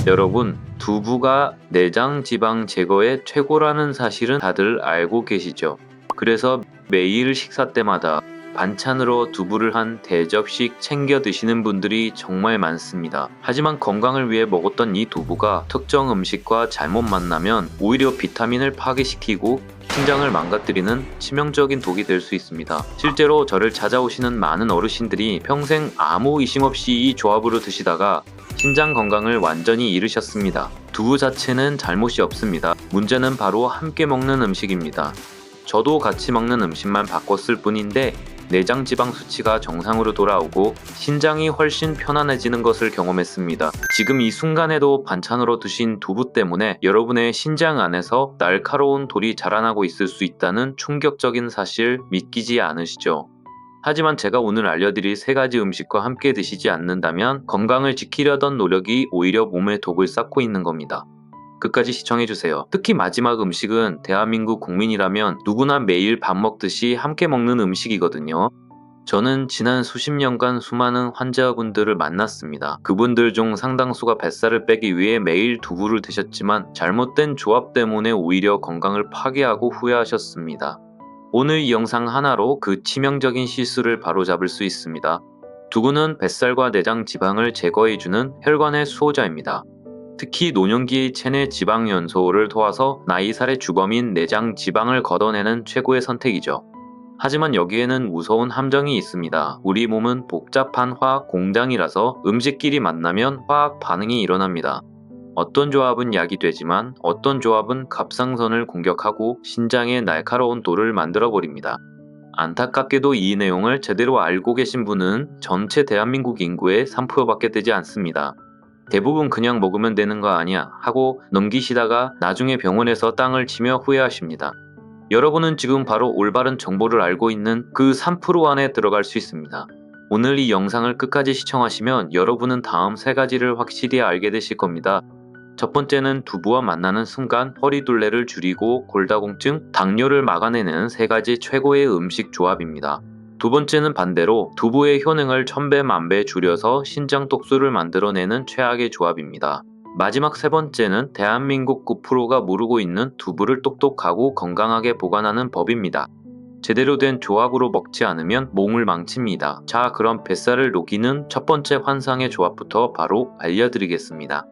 여러분, 두부가 내장 지방 제거에 최고라는 사실은 다들 알고 계시죠? 그래서 매일 식사 때마다 반찬으로 두부를 한 대접씩 챙겨 드시는 분들이 정말 많습니다. 하지만 건강을 위해 먹었던 이 두부가 특정 음식과 잘못 만나면 오히려 비타민을 파괴시키고 신장을 망가뜨리는 치명적인 독이 될 수 있습니다. 실제로 저를 찾아오시는 많은 어르신들이 평생 아무 의심 없이 이 조합으로 드시다가 신장 건강을 완전히 잃으셨습니다. 두부 자체는 잘못이 없습니다. 문제는 바로 함께 먹는 음식입니다. 저도 같이 먹는 음식만 바꿨을 뿐인데 내장 지방 수치가 정상으로 돌아오고 신장이 훨씬 편안해지는 것을 경험했습니다. 지금 이 순간에도 반찬으로 드신 두부 때문에 여러분의 신장 안에서 날카로운 돌이 자라나고 있을 수 있다는 충격적인 사실 믿기지 않으시죠? 하지만 제가 오늘 알려드릴 3가지 음식과 함께 드시지 않는다면 건강을 지키려던 노력이 오히려 몸에 독을 쌓고 있는 겁니다. 끝까지 시청해주세요. 특히 마지막 음식은 대한민국 국민이라면 누구나 매일 밥 먹듯이 함께 먹는 음식이거든요. 저는 지난 수십 년간 수많은 환자분들을 만났습니다. 그분들 중 상당수가 뱃살을 빼기 위해 매일 두부를 드셨지만 잘못된 조합 때문에 오히려 건강을 파괴하고 후회하셨습니다. 오늘 이 영상 하나로 그 치명적인 실수를 바로잡을 수 있습니다. 두부는 뱃살과 내장 지방을 제거해주는 혈관의 수호자입니다. 특히 노년기의 체내 지방 연소를 도와서 나이 살의 주범인 내장 지방을 걷어내는 최고의 선택이죠. 하지만 여기에는 무서운 함정이 있습니다. 우리 몸은 복잡한 화학 공장이라서 음식끼리 만나면 화학 반응이 일어납니다. 어떤 조합은 약이 되지만 어떤 조합은 갑상선을 공격하고 신장에 날카로운 돌을 만들어버립니다. 안타깝게도 이 내용을 제대로 알고 계신 분은 전체 대한민국 인구의 3%밖에 되지 않습니다. 대부분 그냥 먹으면 되는 거 아니야 하고 넘기시다가 나중에 병원에서 땅을 치며 후회하십니다. 여러분은 지금 바로 올바른 정보를 알고 있는 그 3% 안에 들어갈 수 있습니다. 오늘 이 영상을 끝까지 시청하시면 여러분은 다음 3가지를 확실히 알게 되실 겁니다. 첫 번째는 두부와 만나는 순간 허리둘레를 줄이고 골다공증, 당뇨를 막아내는 3가지 최고의 음식 조합입니다. 두 번째는 반대로 두부의 효능을 1000배 만배 줄여서 신장 독소를 만들어내는 최악의 조합입니다. 마지막 3번째는 대한민국 9%가 모르고 있는 두부를 똑똑하고 건강하게 보관하는 법입니다. 제대로 된 조합으로 먹지 않으면 몸을 망칩니다. 자, 그럼 뱃살을 녹이는 첫 번째 환상의 조합부터 바로 알려드리겠습니다.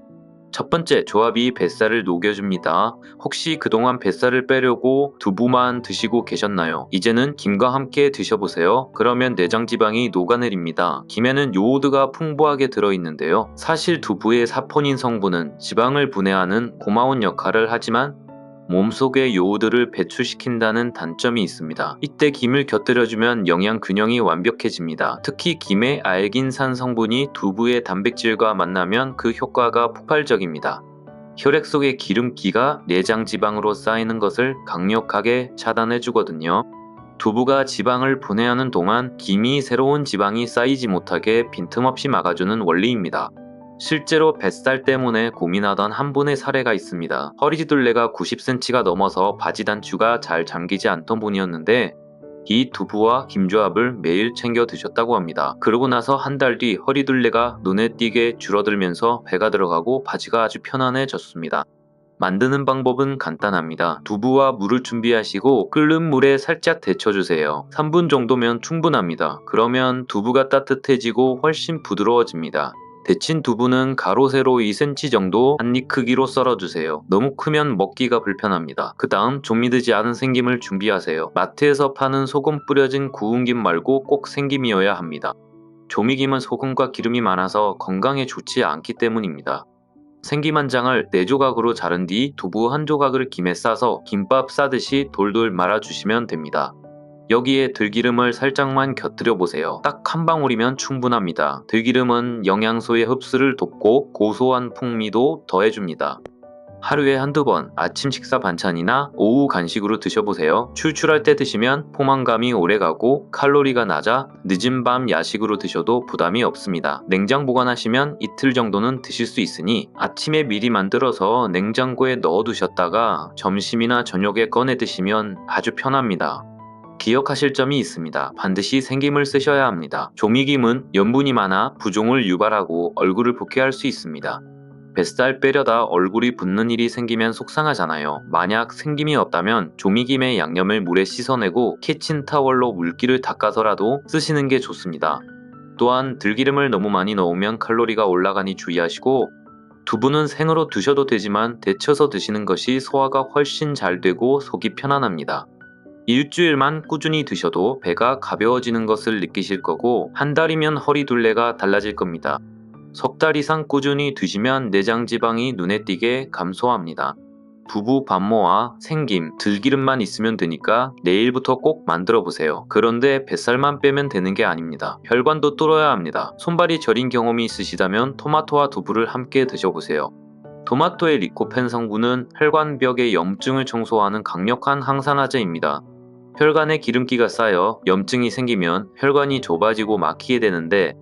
첫 번째 조합이 뱃살을 녹여줍니다. 혹시 그동안 뱃살을 빼려고 두부만 드시고 계셨나요? 이제는 김과 함께 드셔보세요. 그러면 내장 지방이 녹아내립니다. 김에는 요오드가 풍부하게 들어있는데요. 사실 두부의 사포닌 성분은 지방을 분해하는 고마운 역할을 하지만 몸속에 요오드를 배출시킨다는 단점이 있습니다. 이때 김을 곁들여주면 영양 균형이 완벽해집니다. 특히 김의 알긴산 성분이 두부의 단백질과 만나면 그 효과가 폭발적입니다. 혈액 속의 기름기가 내장 지방으로 쌓이는 것을 강력하게 차단해주거든요. 두부가 지방을 분해하는 동안 김이 새로운 지방이 쌓이지 못하게 빈틈없이 막아주는 원리입니다. 실제로 뱃살 때문에 고민하던 한 분의 사례가 있습니다. 허리둘레가 90cm가 넘어서 바지 단추가 잘 잠기지 않던 분이었는데 이 두부와 김조합을 매일 챙겨 드셨다고 합니다. 그러고 나서 한 달 뒤 허리둘레가 눈에 띄게 줄어들면서 배가 들어가고 바지가 아주 편안해졌습니다. 만드는 방법은 간단합니다. 두부와 물을 준비하시고 끓는 물에 살짝 데쳐주세요. 3분 정도면 충분합니다. 그러면 두부가 따뜻해지고 훨씬 부드러워집니다. 데친 두부는 가로 세로 2cm 정도 한입 크기로 썰어주세요. 너무 크면 먹기가 불편합니다. 그 다음 좀 믿지 않은 생김을 준비하세요. 마트에서 파는 소금 뿌려진 구운 김 말고 꼭 생김이어야 합니다. 조미김은 소금과 기름이 많아서 건강에 좋지 않기 때문입니다. 생김 한 장을 4조각으로 자른 뒤 두부 1조각을 김에 싸서 김밥 싸듯이 돌돌 말아주시면 됩니다. 여기에 들기름을 살짝만 곁들여 보세요. 딱 한 방울이면 충분합니다. 들기름은 영양소의 흡수를 돕고 고소한 풍미도 더해줍니다. 하루에 한두 번 아침 식사 반찬이나 오후 간식으로 드셔보세요. 출출할 때 드시면 포만감이 오래가고 칼로리가 낮아 늦은 밤 야식으로 드셔도 부담이 없습니다. 냉장 보관하시면 이틀 정도는 드실 수 있으니 아침에 미리 만들어서 냉장고에 넣어두셨다가 점심이나 저녁에 꺼내 드시면 아주 편합니다. 기억하실 점이 있습니다. 반드시 생김을 쓰셔야 합니다. 조미김은 염분이 많아 부종을 유발하고 얼굴을 붓게 할 수 있습니다. 뱃살 빼려다 얼굴이 붓는 일이 생기면 속상하잖아요. 만약 생김이 없다면 조미김에 양념을 물에 씻어내고 키친타월로 물기를 닦아서라도 쓰시는 게 좋습니다. 또한 들기름을 너무 많이 넣으면 칼로리가 올라가니 주의하시고, 두부는 생으로 드셔도 되지만 데쳐서 드시는 것이 소화가 훨씬 잘 되고 속이 편안합니다. 일주일만 꾸준히 드셔도 배가 가벼워지는 것을 느끼실 거고, 한 달이면 허리 둘레가 달라질 겁니다. 석 달 이상 꾸준히 드시면 내장 지방이 눈에 띄게 감소합니다. 두부 반모와 생김, 들기름만 있으면 되니까 내일부터 꼭 만들어 보세요. 그런데 뱃살만 빼면 되는 게 아닙니다. 혈관도 뚫어야 합니다. 손발이 저린 경험이 있으시다면 토마토와 두부를 함께 드셔보세요. 토마토의 리코펜 성분은 혈관벽의 염증을 청소하는 강력한 항산화제입니다. 혈관에 기름기가 쌓여 염증이 생기면 혈관이 좁아지고 막히게 되는데,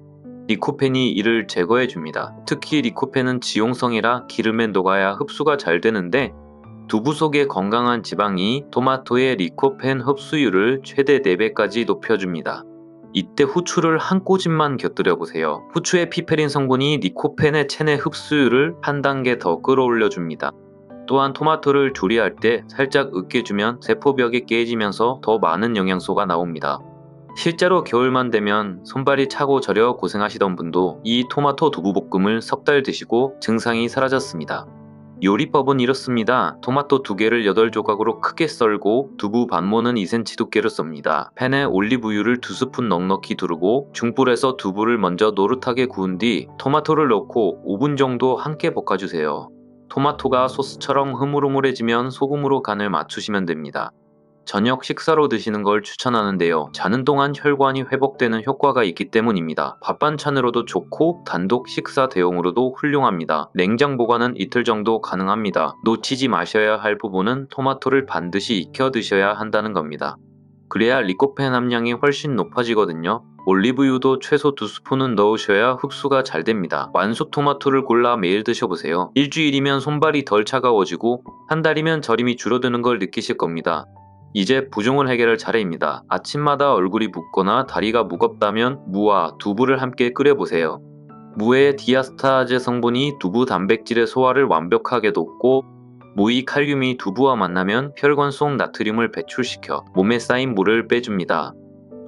리코펜이 이를 제거해 줍니다. 특히 리코펜은 지용성이라 기름에 녹아야 흡수가 잘 되는데, 두부 속의 건강한 지방이 토마토의 리코펜 흡수율을 최대 4배까지 높여줍니다. 이때 후추를 한 꼬집만 곁들여 보세요. 후추의 피페린 성분이 리코펜의 체내 흡수율을 한 단계 더 끌어올려 줍니다. 또한 토마토를 조리할 때 살짝 으깨주면 세포벽이 깨지면서 더 많은 영양소가 나옵니다. 실제로 겨울만 되면 손발이 차고 저려 고생하시던 분도 이 토마토 두부볶음을 석 달 드시고 증상이 사라졌습니다. 요리법은 이렇습니다. 토마토 2개를 8조각으로 크게 썰고 두부 반모는 2cm 두께로 썹니다. 팬에 올리브유를 2스푼 넉넉히 두르고 중불에서 두부를 먼저 노릇하게 구운 뒤 토마토를 넣고 5분 정도 함께 볶아주세요. 토마토가 소스처럼 흐물흐물해지면 소금으로 간을 맞추시면 됩니다. 저녁 식사로 드시는 걸 추천하는데요. 자는 동안 혈관이 회복되는 효과가 있기 때문입니다. 밥 반찬으로도 좋고 단독 식사 대용으로도 훌륭합니다. 냉장 보관은 이틀 정도 가능합니다. 놓치지 마셔야 할 부분은 토마토를 반드시 익혀 드셔야 한다는 겁니다. 그래야 리코펜 함량이 훨씬 높아지거든요. 올리브유도 최소 2스푼은 넣으셔야 흡수가 잘 됩니다. 완숙 토마토를 골라 매일 드셔보세요. 일주일이면 손발이 덜 차가워지고 한 달이면 저림이 줄어드는 걸 느끼실 겁니다. 이제 부종을 해결할 차례입니다. 아침마다 얼굴이 붓거나 다리가 무겁다면 무와 두부를 함께 끓여보세요. 무의 디아스타제 성분이 두부 단백질의 소화를 완벽하게 돕고, 무의 칼륨이 두부와 만나면 혈관 속 나트륨을 배출시켜 몸에 쌓인 물을 빼줍니다.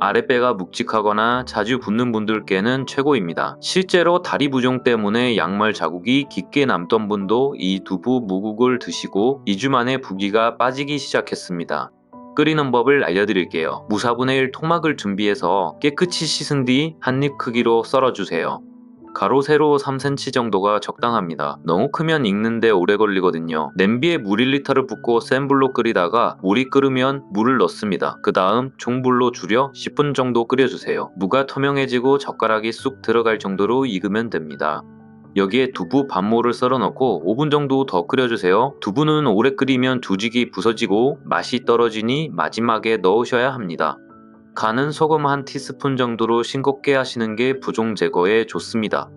아랫배가 묵직하거나 자주 붓는 분들께는 최고입니다. 실제로 다리 부종 때문에 양말 자국이 깊게 남던 분도 이 두부 무국을 드시고 2주 만에 부기가 빠지기 시작했습니다. 끓이는 법을 알려드릴게요. 무 4분의 1 토막을 준비해서 깨끗이 씻은 뒤 한 입 크기로 썰어주세요. 가로 세로 3cm 정도가 적당합니다. 너무 크면 익는데 오래 걸리거든요. 냄비에 물 1리터를 붓고 센 불로 끓이다가 물이 끓으면 물을 넣습니다. 그 다음 중불로 줄여 10분 정도 끓여주세요. 무가 투명해지고 젓가락이 쑥 들어갈 정도로 익으면 됩니다. 여기에 두부 반모를 썰어 넣고 5분 정도 더 끓여주세요. 두부는 오래 끓이면 조직이 부서지고 맛이 떨어지니 마지막에 넣으셔야 합니다. 간은 소금 한 티스푼 정도로 싱겁게 하시는 게 부종 제거에 좋습니다.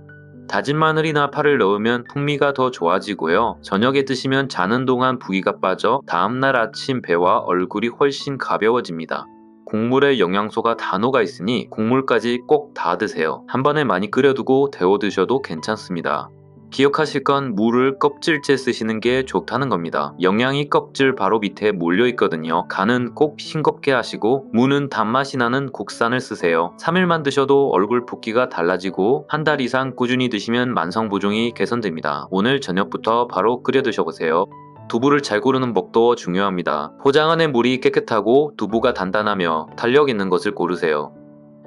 다진 마늘이나 파를 넣으면 풍미가 더 좋아지고요. 저녁에 드시면 자는 동안 부기가 빠져 다음날 아침 배와 얼굴이 훨씬 가벼워집니다. 국물에 영양소가 다 녹아 있으니 국물까지 꼭 다 드세요. 한 번에 많이 끓여두고 데워 드셔도 괜찮습니다. 기억하실 건 무를 껍질째 쓰시는 게 좋다는 겁니다. 영양이 껍질 바로 밑에 몰려 있거든요. 간은 꼭 싱겁게 하시고 무는 단맛이 나는 국산을 쓰세요. 3일만 드셔도 얼굴 붓기가 달라지고 한 달 이상 꾸준히 드시면 만성부종이 개선됩니다. 오늘 저녁부터 바로 끓여 드셔보세요. 두부를 잘 고르는 법도 중요합니다. 포장 안의 물이 깨끗하고 두부가 단단하며 탄력 있는 것을 고르세요.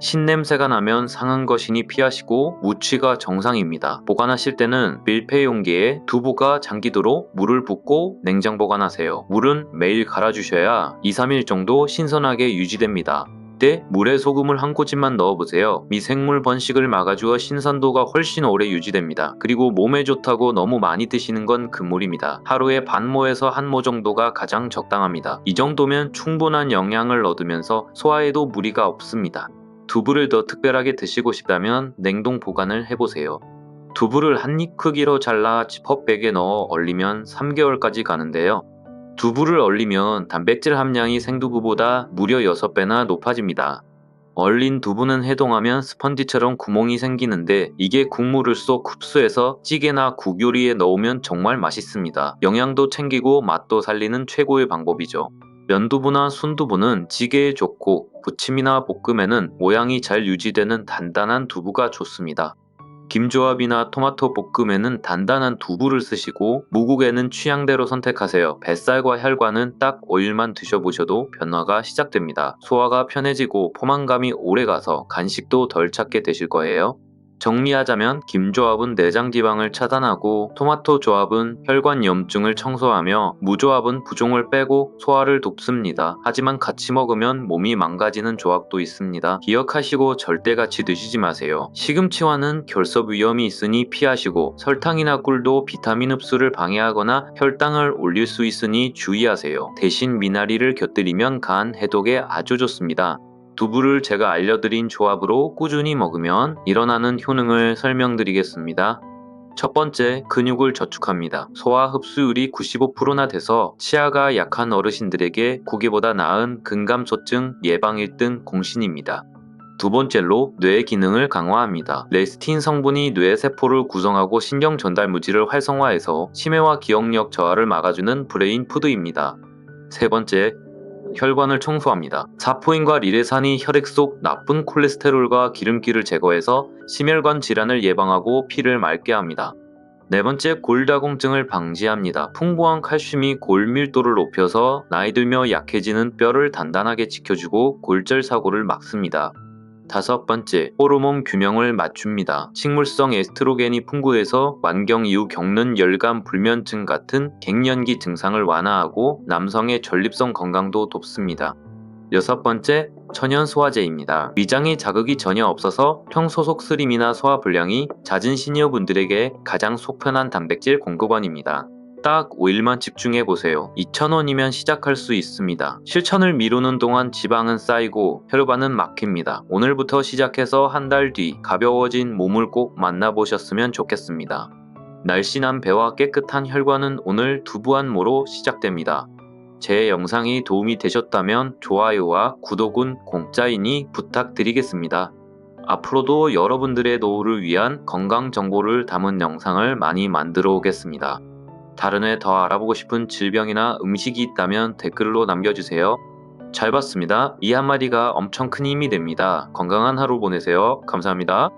신냄새가 나면 상한 것이니 피하시고 무취가 정상입니다. 보관하실 때는 밀폐 용기에 두부가 잠기도록 물을 붓고 냉장 보관하세요. 물은 매일 갈아주셔야 2-3일 정도 신선하게 유지됩니다. 이때 물에 소금을 한 꼬집만 넣어보세요. 미생물 번식을 막아주어 신선도가 훨씬 오래 유지됩니다. 그리고 몸에 좋다고 너무 많이 드시는 건 금물입니다. 하루에 반모에서 한 모 정도가 가장 적당합니다. 이 정도면 충분한 영양을 얻으면서 소화에도 무리가 없습니다. 두부를 더 특별하게 드시고 싶다면 냉동 보관을 해보세요. 두부를 한 입 크기로 잘라 지퍼백에 넣어 얼리면 3개월까지 가는데요. 두부를 얼리면 단백질 함량이 생두부보다 무려 6배나 높아집니다. 얼린 두부는 해동하면 스펀지처럼 구멍이 생기는데 이게 국물을 쏙 흡수해서 찌개나 국 요리에 넣으면 정말 맛있습니다. 영양도 챙기고 맛도 살리는 최고의 방법이죠. 면두부나 순두부는 찌개에 좋고 부침이나 볶음에는 모양이 잘 유지되는 단단한 두부가 좋습니다. 김조합이나 토마토 볶음에는 단단한 두부를 쓰시고 무국에는 취향대로 선택하세요. 뱃살과 혈관은 딱 5일만 드셔보셔도 변화가 시작됩니다. 소화가 편해지고 포만감이 오래가서 간식도 덜 찾게 되실 거예요. 정리하자면 김조합은 내장 지방을 차단하고 토마토 조합은 혈관 염증을 청소하며 무조합은 부종을 빼고 소화를 돕습니다. 하지만 같이 먹으면 몸이 망가지는 조합도 있습니다. 기억하시고 절대 같이 드시지 마세요. 시금치와는 결석 위험이 있으니 피하시고 설탕이나 꿀도 비타민 흡수를 방해하거나 혈당을 올릴 수 있으니 주의하세요. 대신 미나리를 곁들이면 간 해독에 아주 좋습니다. 두부를 제가 알려드린 조합으로 꾸준히 먹으면 일어나는 효능을 설명드리겠습니다. 첫 번째, 근육을 저축합니다. 소화 흡수율이 95%나 돼서 치아가 약한 어르신들에게 고기보다 나은 근감소증 예방 1등 공신입니다. 두 번째로 뇌 기능을 강화합니다. 레스틴 성분이 뇌 세포를 구성하고 신경 전달 무지를 활성화해서 치매와 기억력 저하를 막아주는 브레인 푸드입니다. 세 번째, 혈관을 청소합니다. 사포인과 리레산이 혈액 속 나쁜 콜레스테롤과 기름기를 제거해서 심혈관 질환을 예방하고 피를 맑게 합니다. 네 번째, 골다공증을 방지합니다. 풍부한 칼슘이 골 밀도를 높여서 나이 들며 약해지는 뼈를 단단하게 지켜주고 골절 사고를 막습니다. 다섯 번째, 호르몬 균형을 맞춥니다. 식물성 에스트로겐이 풍부해서 만경 이후 겪는 열감 불면증 같은 갱년기 증상을 완화하고 남성의 전립선 건강도 돕습니다. 여섯 번째, 천연 소화제입니다. 위장에 자극이 전혀 없어서 평소 속쓰림이나 소화불량이 잦은 시니어분들에게 가장 속 편한 단백질 공급원입니다. 딱 5일만 집중해보세요. 2,000원이면 시작할 수 있습니다. 실천을 미루는 동안 지방은 쌓이고 혈관은 막힙니다. 오늘부터 시작해서 한 달 뒤 가벼워진 몸을 꼭 만나보셨으면 좋겠습니다. 날씬한 배와 깨끗한 혈관은 오늘 두부 한 모로 시작됩니다. 제 영상이 도움이 되셨다면 좋아요와 구독은 공짜이니 부탁드리겠습니다. 앞으로도 여러분들의 노후를 위한 건강 정보를 담은 영상을 많이 만들어 오겠습니다. 다른 애 더 알아보고 싶은 질병이나 음식이 있다면 댓글로 남겨주세요. 잘 봤습니다. 이 한마디가 엄청 큰 힘이 됩니다. 건강한 하루 보내세요. 감사합니다.